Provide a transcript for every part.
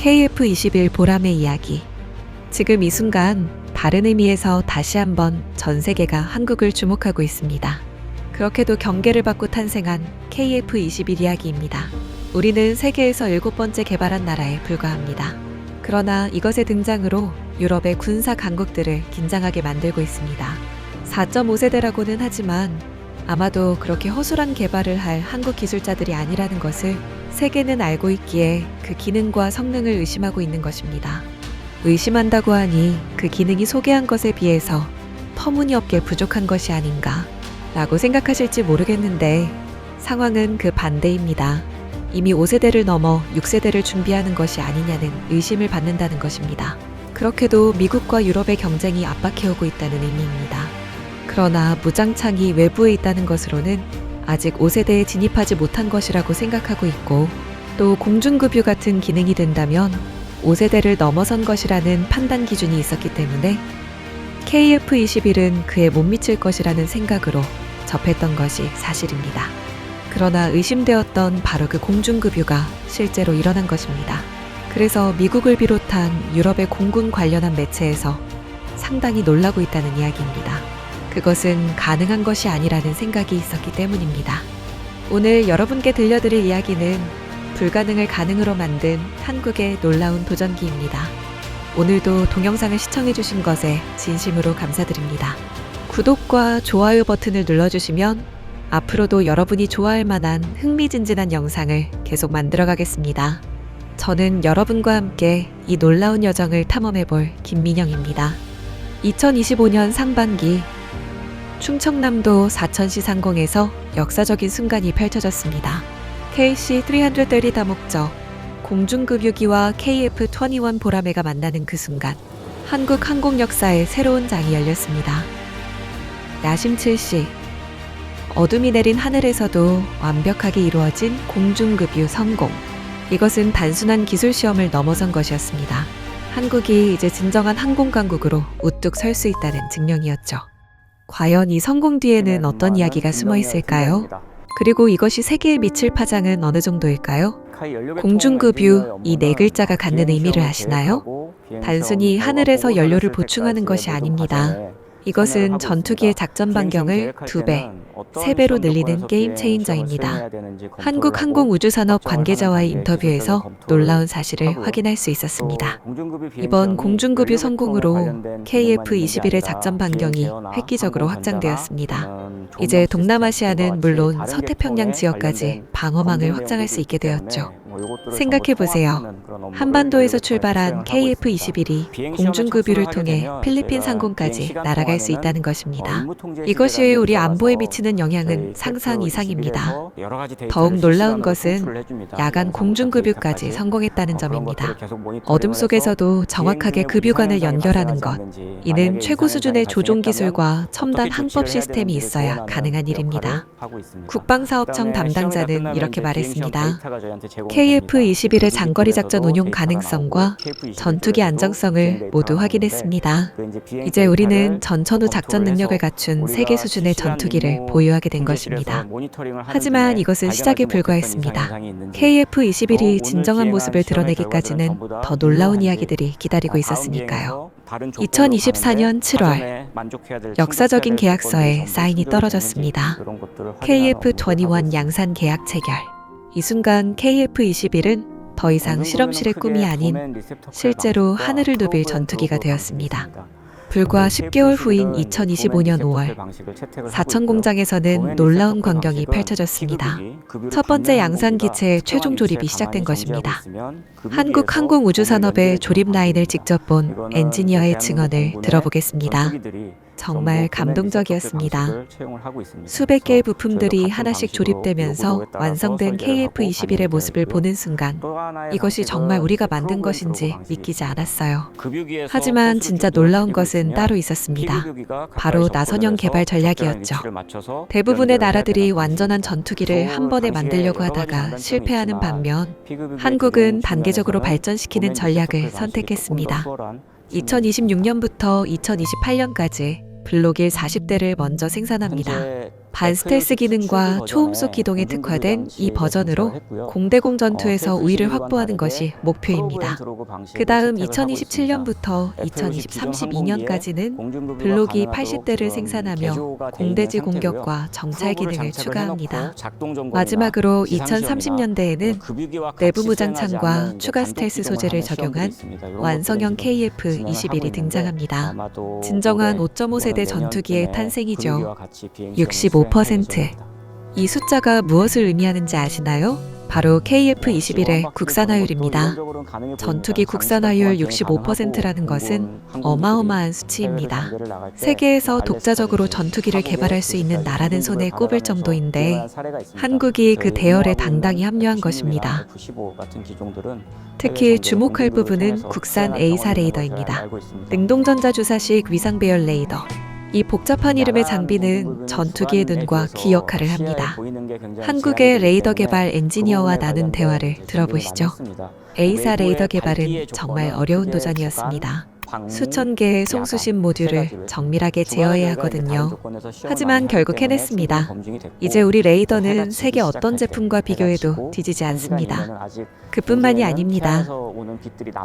KF-21 보람의 이야기. 지금 이 순간 다른 의미에서 다시 한번 전 세계가 한국을 주목하고 있습니다. 그렇게도 경계를 받고 탄생한 KF-21 이야기입니다. 우리는 세계에서 7번째 개발한 나라에 불과합니다. 그러나 이것의 등장으로 유럽의 군사 강국들을 긴장하게 만들고 있습니다. 4.5세대라고는 하지만 아마도 그렇게 허술한 개발을 할 한국 기술자들이 아니라는 것을 세계는 알고 있기에 그 기능과 성능을 의심하고 있는 것입니다. 의심한다고 하니 그 기능이 소개한 것에 비해서 터무니없게 부족한 것이 아닌가 라고 생각하실지 모르겠는데 상황은 그 반대입니다. 이미 5세대를 넘어 6세대를 준비하는 것이 아니냐는 의심을 받는다는 것입니다. 그렇게도 미국과 유럽의 경쟁이 압박해오고 있다는 의미입니다. 그러나 무장창이 외부에 있다는 것으로는 아직 5세대에 진입하지 못한 것이라고 생각하고 있고, 또 공중급유 같은 기능이 된다면 5세대를 넘어선 것이라는 판단 기준이 있었기 때문에 KF-21은 그에 못 미칠 것이라는 생각으로 접했던 것이 사실입니다. 그러나 의심되었던 바로 그 공중급유가 실제로 일어난 것입니다. 그래서 미국을 비롯한 유럽의 공군 관련한 매체에서 상당히 놀라고 있다는 이야기입니다. 그것은 가능한 것이 아니라는 생각이 있었기 때문입니다. 오늘 여러분께 들려드릴 이야기는 불가능을 가능으로 만든 한국의 놀라운 도전기입니다. 오늘도 동영상을 시청해주신 것에 진심으로 감사드립니다. 구독과 좋아요 버튼을 눌러주시면 앞으로도 여러분이 좋아할 만한 흥미진진한 영상을 계속 만들어가겠습니다. 저는 여러분과 함께 이 놀라운 여정을 탐험해볼 김민영입니다. 2025년 상반기 충청남도 사천시 상공에서 역사적인 순간이 펼쳐졌습니다. KC-330 다목적 공중급유기와 KF-21 보라매가 만나는 그 순간, 한국 항공 역사의 새로운 장이 열렸습니다. 야심칠시, 어둠이 내린 하늘에서도 완벽하게 이루어진 공중급유 성공. 이것은 단순한 기술 시험을 넘어선 것이었습니다. 한국이 이제 진정한 항공강국으로 우뚝 설 수 있다는 증명이었죠. 과연 이 성공 뒤에는 어떤 이야기가 숨어 있을까요? 그리고 이것이 세계에 미칠 파장은 어느 정도일까요? 공중급유, 이 네 글자가 갖는 의미를 아시나요? 단순히 하늘에서 연료를 보충하는 것이 아닙니다. 이것은 전투기의 작전 반경을 2배, 3배로 늘리는 게임 체인저입니다. 한국항공우주산업 관계자와의 인터뷰에서 놀라운 사실을 확인할 수 있었습니다. 이번 공중급유 성공으로 KF-21의 작전 반경이 획기적으로 확장되었습니다. 이제 동남아시아는 물론 서태평양 지역까지 방어망을 확장할 수 있게 되었죠. 생각해보세요. 한반도에서 출발한 KF-21이 공중급유를 통해 필리핀 상공까지 날아갈 수 있다는 것입니다. 이것이 우리 안보에 미치는 영향은 상상 이상입니다. 더욱 놀라운 것은 야간 공중급유까지 성공했다는 점입니다. 어둠 속에서도 정확하게 급유관을 연결하는 것. 이는 최고 수준의 조종 기술과 첨단 항법 시스템이 있어야 가능한 일입니다. 국방사업청 담당자는 이렇게 말했습니다. KF-21의 장거리 작전 운용 가능성과 전투기 안정성을 모두 확인했습니다. 이제 우리는 전천후 작전 능력을 갖춘 세계 수준의 전투기를 보유하게 된 것입니다. 하지만 이것은 시작에 불과했습니다. KF-21이 진정한 모습을 드러내기까지는 더 놀라운 이야기들이 기다리고 있었으니까요. 2024년 7월, 역사적인 계약서에 사인이 떨어졌습니다. KF-21 양산 계약 체결. 이 순간 KF-21은 더 이상 실험실의 꿈이 아닌 실제로 하늘을 누빌 전투기가 되었습니다. 불과 10개월 후인 2025년 5월, 사천 공장에서는 놀라운 광경이 펼쳐졌습니다. 첫 번째 양산 기체의 최종 조립이 시작된 것입니다. 한국 항공우주산업의 조립 라인을 직접 본 엔지니어의 증언을 들어보겠습니다. 정말 감동적이었습니다. 수백 개의 부품들이 하나씩 조립되면서 완성된 KF-21의 모습을 보는 순간 이것이 정말 우리가 만든 것인지 믿기지 않았어요. 하지만 진짜 놀라운 것은 따로 있었습니다. 바로 나선형 개발 전략이었죠. 대부분의 나라들이 완전한 전투기를 한 번에 만들려고 하다가 실패하는 반면 한국은 단계적으로 발전시키는 전략을 선택했습니다. 2026년부터 2028년까지 블록 1 40대를 먼저 생산합니다. 반스텔스 기능과 초음속 기동에 특화된 이 버전으로 공대공 전투에서 우위를 확보하는 것이 목표입니다. 그 다음 2027년부터 2032년까지는 블록이 80대를 생산하며 공대지 공격과 정찰 기능을 추가합니다. 마지막으로 2030년대에는 내부 무장창과 추가 스텔스 소재를 적용한 완성형 KF-21이 등장합니다. 진정한 5.5세대 전투기의 탄생이죠. 65%. 이 숫자가 무엇을 의미하는지 아시나요? 바로 KF-21의 국산화율입니다. 전투기 국산화율 65%라는 것은 어마어마한 수치입니다. 세계에서 독자적으로 전투기를 개발할 수 있는 나라는 손에 꼽을 정도인데 한국이 그 대열에 당당히 합류한 것입니다. 특히 주목할 부분은 국산 A사 레이더입니다. 능동전자 주사식 위상 배열 레이더. 이 복잡한 이름의 장비는 전투기의 눈과 귀 역할을 합니다. 한국의 레이더 개발 엔지니어와 나눈 대화를 들어보시죠. A사 레이더 개발은 정말 어려운 도전이었습니다. 수천 개의 송수신 모듈을 정밀하게 제어해야 하거든요. 하지만 결국 해냈습니다. 이제 우리 레이더는 세계 어떤 제품과 비교해도 뒤지지 않습니다. 그뿐만이 아닙니다.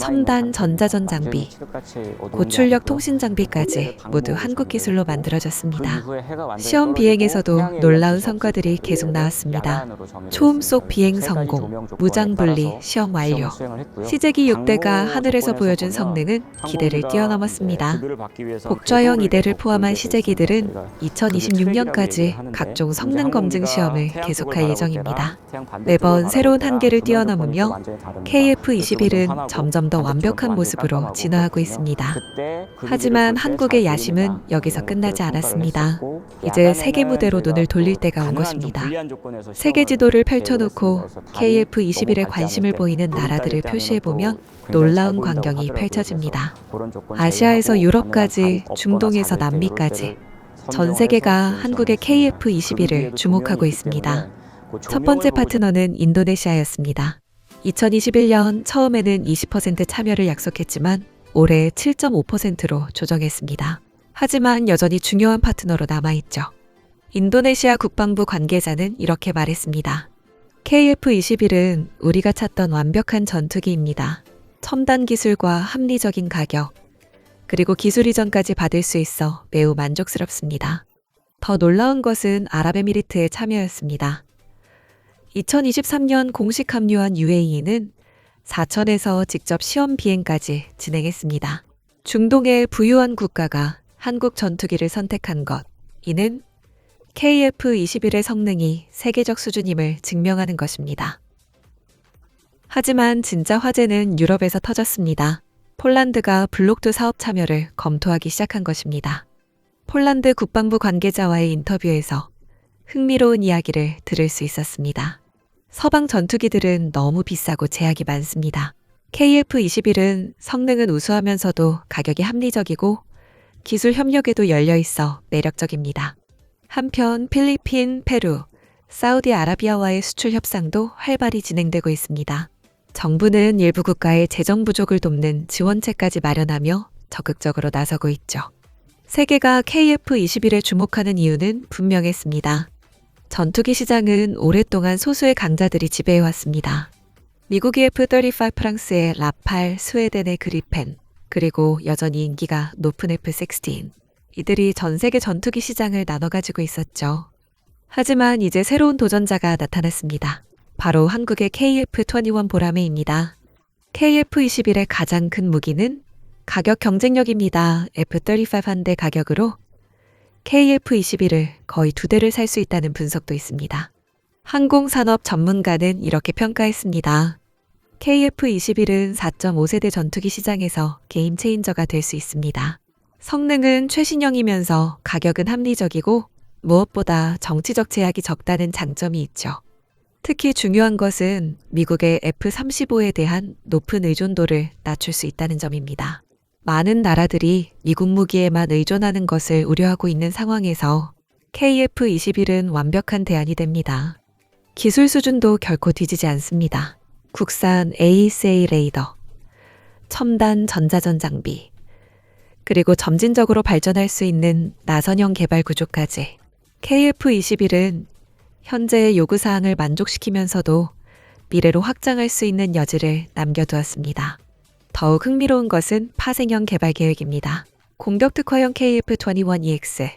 첨단 전자전 장비, 고출력 통신 장비까지 모두 한국 기술로 만들어졌습니다. 시험 비행에서도 놀라운 성과들이 계속 나왔습니다. 초음속 비행 성공, 무장 분리 시험 완료. 시제기 6대가 하늘에서 보여준 성능은 기대를 뛰어넘었습니다. 복좌형 2대를 포함한 시제기들은 2026년까지 각종 성능 검증 시험을 계속할 예정입니다. 매번 새로운 한계를 뛰어넘으며 KF-21은 점점 더 완벽한 모습으로 진화하고 있습니다. 하지만 한국의 야심은 여기서 끝나지 않았습니다. 이제 세계 무대로 눈을 돌릴 때가 온 것입니다. 세계 지도를 펼쳐놓고 KF-21에 관심을 보이는 나라들을 표시해보면 놀라운 광경이 펼쳐집니다. 아시아에서 유럽까지, 중동에서 남미까지 전 세계가 한국의 KF-21을 주목하고 있습니다. 첫 번째 파트너는 인도네시아였습니다. 2021년 처음에는 20% 참여를 약속했지만 올해 7.5%로 조정했습니다. 하지만 여전히 중요한 파트너로 남아있죠. 인도네시아 국방부 관계자는 이렇게 말했습니다. KF-21은 우리가 찾던 완벽한 전투기입니다. 첨단 기술과 합리적인 가격, 그리고 기술 이전까지 받을 수 있어 매우 만족스럽습니다. 더 놀라운 것은 아랍에미리트의 참여였습니다. 2023년 공식 합류한 UAE는 사천에서 직접 시험 비행까지 진행했습니다. 중동의 부유한 국가가 한국 전투기를 선택한 것, 이는 KF-21의 성능이 세계적 수준임을 증명하는 것입니다. 하지만 진짜 화제는 유럽에서 터졌습니다. 폴란드가 블록2 사업 참여를 검토하기 시작한 것입니다. 폴란드 국방부 관계자와의 인터뷰에서 흥미로운 이야기를 들을 수 있었습니다. 서방 전투기들은 너무 비싸고 제약이 많습니다. KF-21은 성능은 우수하면서도 가격이 합리적이고 기술 협력에도 열려 있어 매력적입니다. 한편 필리핀, 페루, 사우디아라비아와의 수출 협상도 활발히 진행되고 있습니다. 정부는 일부 국가의 재정 부족을 돕는 지원책까지 마련하며 적극적으로 나서고 있죠. 세계가 KF-21에 주목하는 이유는 분명했습니다. 전투기 시장은 오랫동안 소수의 강자들이 지배해왔습니다. 미국의 F-35 프랑스의 라팔, 스웨덴의 그리펜, 그리고 여전히 인기가 높은 F-16. 이들이 전 세계 전투기 시장을 나눠 가지고 있었죠. 하지만 이제 새로운 도전자가 나타났습니다. 바로 한국의 KF-21 보라매입니다. KF-21의 가장 큰 무기는 가격 경쟁력입니다. F-35 한 대 가격으로 KF-21을 거의 2대를 살 수 있다는 분석도 있습니다. 항공산업 전문가는 이렇게 평가했습니다. KF-21은 4.5세대 전투기 시장에서 게임 체인저가 될 수 있습니다. 성능은 최신형이면서 가격은 합리적이고 무엇보다 정치적 제약이 적다는 장점이 있죠. 특히 중요한 것은 미국의 F-35에 대한 높은 의존도를 낮출 수 있다는 점입니다. 많은 나라들이 미국 무기에만 의존하는 것을 우려하고 있는 상황에서 KF-21은 완벽한 대안이 됩니다. 기술 수준도 결코 뒤지지 않습니다. 국산 AESA 레이더, 첨단 전자전 장비, 그리고 점진적으로 발전할 수 있는 나선형 개발 구조까지 KF21은 현재의 요구사항을 만족시키면서도 미래로 확장할 수 있는 여지를 남겨두었습니다. 더욱 흥미로운 것은 파생형 개발 계획입니다. 공격특화형 KF-21EX,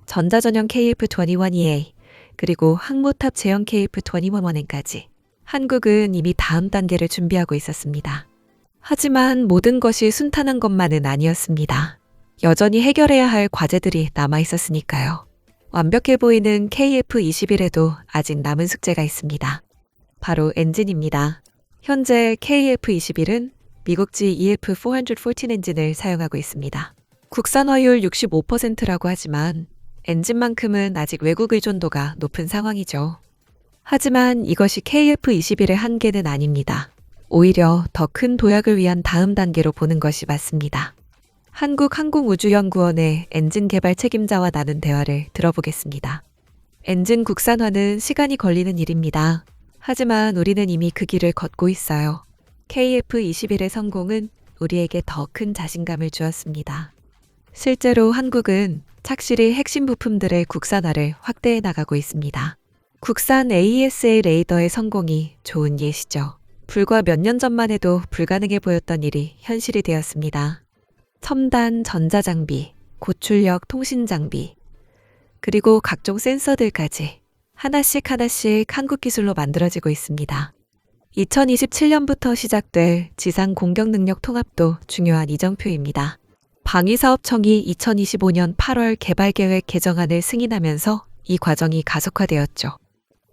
전자전형 KF-21EA, 그리고 항모탑 제형 KF-21원N까지 한국은 이미 다음 단계를 준비하고 있었습니다. 하지만 모든 것이 순탄한 것만은 아니었습니다. 여전히 해결해야 할 과제들이 남아 있었으니까요. 완벽해 보이는 KF21에도 아직 남은 숙제가 있습니다. 바로 엔진입니다. 현재 KF21은 미국지 EF414 엔진을 사용하고 있습니다. 국산화율 65%라고 하지만 엔진만큼은 아직 외국 의존도가 높은 상황이죠. 하지만 이것이 KF21의 한계는 아닙니다. 오히려 더 큰 도약을 위한 다음 단계로 보는 것이 맞습니다. 한국항공우주연구원의 엔진 개발 책임자와 나눈 대화를 들어보겠습니다. 엔진 국산화는 시간이 걸리는 일입니다. 하지만 우리는 이미 그 길을 걷고 있어요. KF21의 성공은 우리에게 더 큰 자신감을 주었습니다. 실제로 한국은 착실히 핵심 부품들의 국산화를 확대해 나가고 있습니다. 국산 AESA 레이더의 성공이 좋은 예시죠. 불과 몇 년 전만 해도 불가능해 보였던 일이 현실이 되었습니다. 첨단 전자장비, 고출력 통신장비, 그리고 각종 센서들까지 하나씩 한국 기술로 만들어지고 있습니다. 2027년부터 시작될 지상 공격 능력 통합도 중요한 이정표입니다. 방위사업청이 2025년 8월 개발계획 개정안을 승인하면서 이 과정이 가속화되었죠.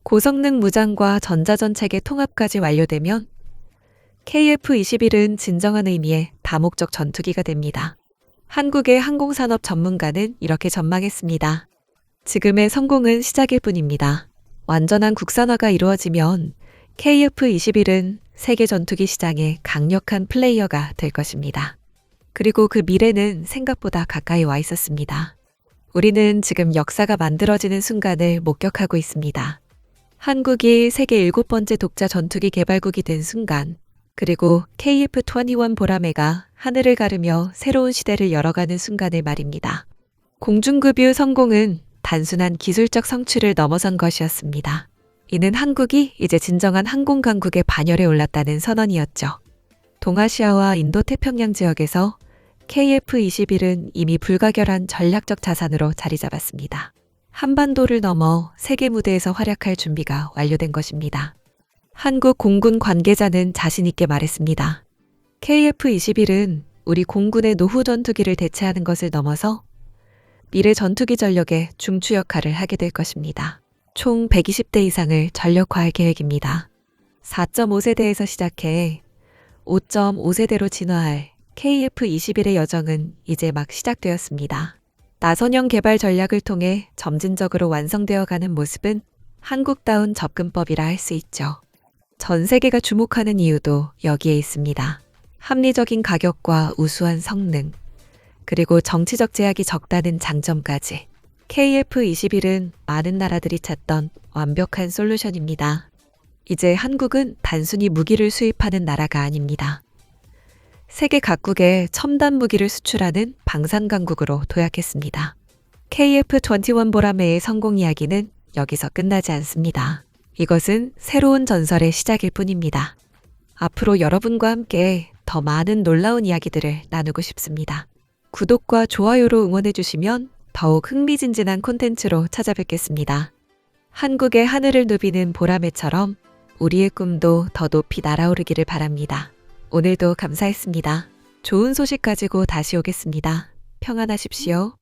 고성능 무장과 전자전 체계 통합까지 완료되면 KF21은 진정한 의미의 다목적 전투기가 됩니다. 한국의 항공산업 전문가는 이렇게 전망했습니다. 지금의 성공은 시작일 뿐입니다. 완전한 국산화가 이루어지면 KF21은 세계 전투기 시장의 강력한 플레이어가 될 것입니다. 그리고 그 미래는 생각보다 가까이 와 있었습니다. 우리는 지금 역사가 만들어지는 순간을 목격하고 있습니다. 한국이 세계 7번째 독자 전투기 개발국이 된 순간, 그리고 KF-21 보라매가 하늘을 가르며 새로운 시대를 열어가는 순간을 말입니다. 공중급유 성공은 단순한 기술적 성취를 넘어선 것이었습니다. 이는 한국이 이제 진정한 항공 강국의 반열에 올랐다는 선언이었죠. 동아시아와 인도태평양 지역에서 KF-21은 이미 불가결한 전략적 자산으로 자리 잡았습니다. 한반도를 넘어 세계 무대에서 활약할 준비가 완료된 것입니다. 한국 공군 관계자는 자신 있게 말했습니다. KF-21은 우리 공군의 노후 전투기를 대체하는 것을 넘어서 미래 전투기 전력의 중추 역할을 하게 될 것입니다. 총 120대 이상을 전력화할 계획입니다. 4.5세대에서 시작해 5.5세대로 진화할 KF-21의 여정은 이제 막 시작되었습니다. 나선형 개발 전략을 통해 점진적으로 완성되어 가는 모습은 한국다운 접근법이라 할 수 있죠. 전 세계가 주목하는 이유도 여기에 있습니다. 합리적인 가격과 우수한 성능, 그리고 정치적 제약이 적다는 장점까지. KF-21은 많은 나라들이 찾던 완벽한 솔루션입니다. 이제 한국은 단순히 무기를 수입하는 나라가 아닙니다. 세계 각국에 첨단 무기를 수출하는 방산 강국으로 도약했습니다. KF-21 보라매의 성공 이야기는 여기서 끝나지 않습니다. 이것은 새로운 전설의 시작일 뿐입니다. 앞으로 여러분과 함께 더 많은 놀라운 이야기들을 나누고 싶습니다. 구독과 좋아요로 응원해 주시면 더욱 흥미진진한 콘텐츠로 찾아뵙겠습니다. 한국의 하늘을 누비는 보라매처럼 우리의 꿈도 더 높이 날아오르기를 바랍니다. 오늘도 감사했습니다. 좋은 소식 가지고 다시 오겠습니다. 평안하십시오.